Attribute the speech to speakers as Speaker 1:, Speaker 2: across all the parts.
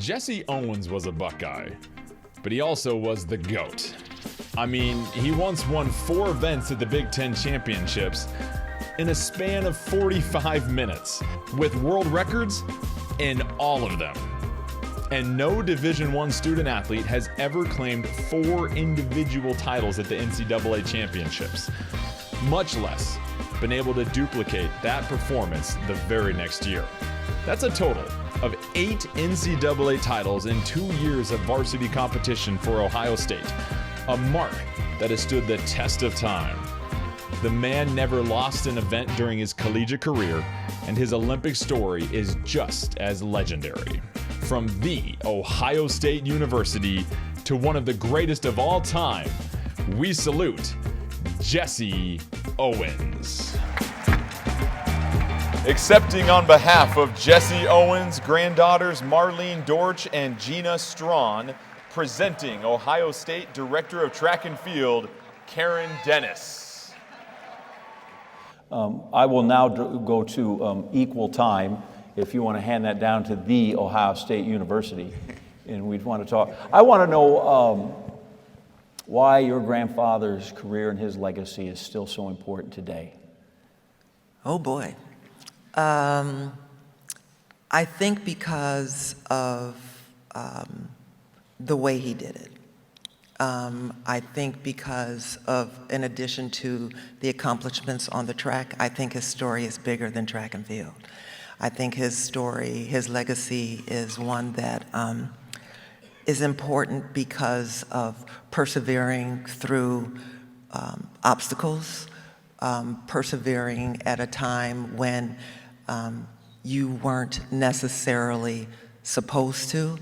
Speaker 1: Jesse Owens was a Buckeye, but he also was the GOAT. I mean, he once won 4 events at the Big Ten Championships in a span of 45 minutes, with world records in all of them. And no Division I student athlete has ever claimed 4 individual titles at the NCAA Championships, much less been able to duplicate that performance the very next year. That's a total of 8 NCAA titles in 2 years of varsity competition for Ohio State, a mark that has stood the test of time. The man never lost an event during his collegiate career, and his Olympic story is just as legendary. From the Ohio State University to one of the greatest of all time, we salute Jesse Owens. Accepting on behalf of Jesse Owens' granddaughters Marlene Dortch and Gina Strawn, presenting Ohio State Director of Track and Field, Karen Dennis.
Speaker 2: I will now go to equal time. If you want to hand that down to the Ohio State University, and we'd want to talk. I want to know why your grandfather's career and his legacy is still so important today.
Speaker 3: Oh boy. I think because of the way he did it. I think because of, in addition to the accomplishments on the track, I think his story is bigger than track and field. I think his story, his legacy is one that is important because of persevering through obstacles, persevering at a time when you weren't necessarily supposed to,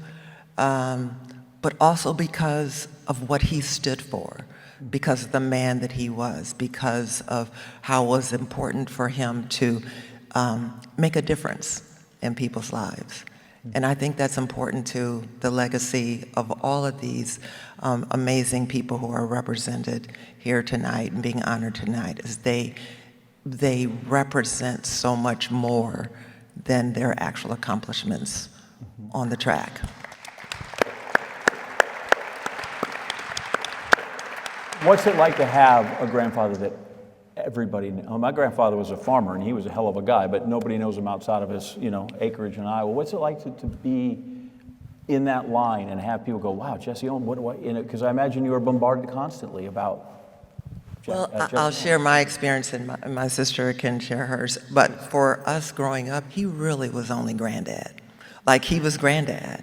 Speaker 3: but also because of what he stood for, because of the man that he was, because of how it was important for him to make a difference in people's lives. And I think that's important to the legacy of all of these amazing people who are represented here tonight and being honored tonight, is they represent so much more than their actual accomplishments on the track.
Speaker 2: What's it like to have a grandfather that everybody knows? My grandfather was a farmer, and he was a hell of a guy, but nobody knows him outside of his, acreage in Iowa. What's it like to be in that line and have people go, wow, Jesse Owens, what, because I imagine you were bombarded constantly about
Speaker 3: Well, I'll share my experience, and my sister can share hers. But for us growing up, he really was only granddad. Like, he was granddad.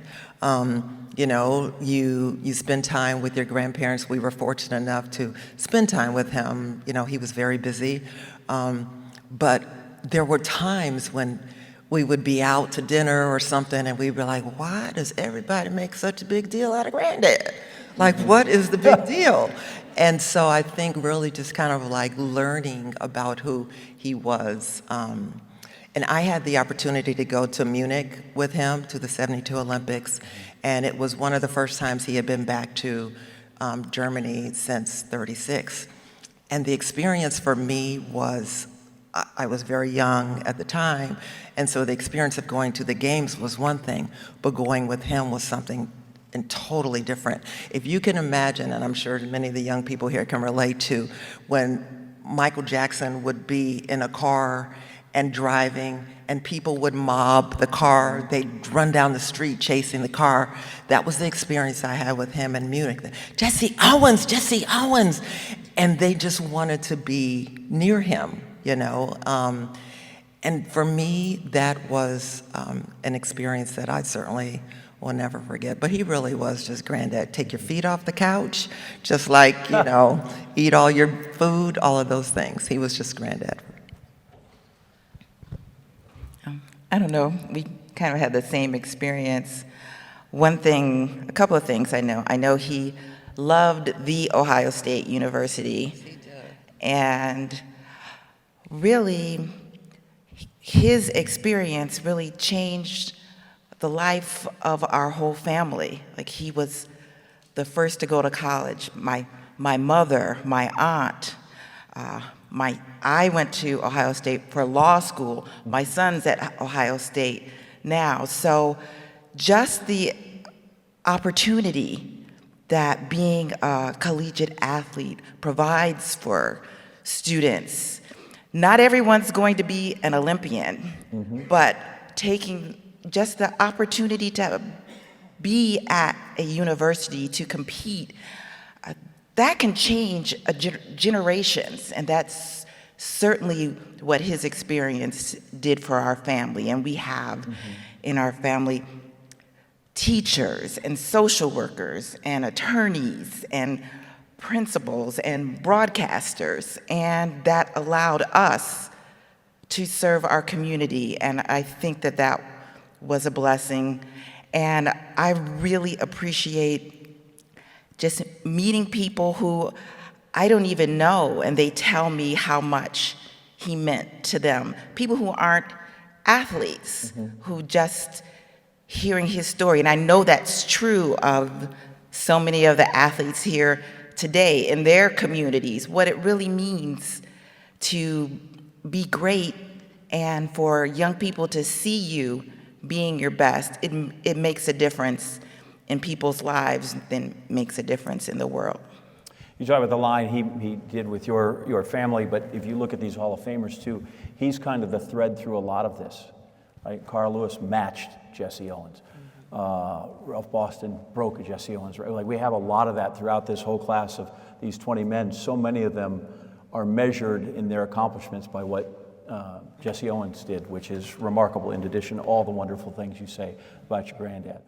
Speaker 3: You spend time with your grandparents. We were fortunate enough to spend time with him. He was very busy. But there were times when we would be out to dinner or something, and we'd be like, why does everybody make such a big deal out of granddad? Like, what is the big deal? And so I think really just kind of like learning about who he was. And I had the opportunity to go to Munich with him to the '72 Olympics, and it was one of the first times he had been back to Germany since '36. And the experience for me was, I was very young at the time, and so the experience of going to the games was one thing, but going with him was something and totally different. If you can imagine, and I'm sure many of the young people here can relate to, when Michael Jackson would be in a car and driving, and people would mob the car, they'd run down the street chasing the car. That was the experience I had with him in Munich. Jesse Owens, Jesse Owens! And they just wanted to be near him, And for me, that was an experience that I certainly will never forget. But he really was just granddad. Take your feet off the couch, just like, eat all your food, all of those things. He was just granddad.
Speaker 4: I don't know, we kind of had the same experience. A couple of things I know. I know he loved the Ohio State University.
Speaker 3: He did.
Speaker 4: And really, his experience really changed the life of our whole family. Like, he was the first to go to college. My mother, my aunt, I went to Ohio State for law school. My son's at Ohio State now. So just the opportunity that being a collegiate athlete provides for students. Not everyone's going to be an Olympian, but taking just the opportunity to be at a university to compete, that can change generations, and that's certainly what his experience did for our family. And we have in our family teachers and social workers and attorneys and principals and broadcasters, and that allowed us to serve our community. And I think that that was a blessing. And I really appreciate just meeting people who I don't even know, and they tell me how much he meant to them. People who aren't athletes, who just hearing his story. And I know that's true of so many of the athletes here today in their communities, what it really means to be great and for young people to see you being your best. It makes a difference in people's lives, then makes a difference in the world.
Speaker 2: You talk about the line he did with your family, but if you look at these Hall of Famers too, he's kind of the thread through a lot of this. Right? Carl Lewis matched Jesse Owens. Ralph Boston broke Jesse Owens. Right? Like, we have a lot of that throughout this whole class of these 20 men. So many of them are measured in their accomplishments by what Jesse Owens did, which is remarkable, in addition to all the wonderful things you say about your granddad.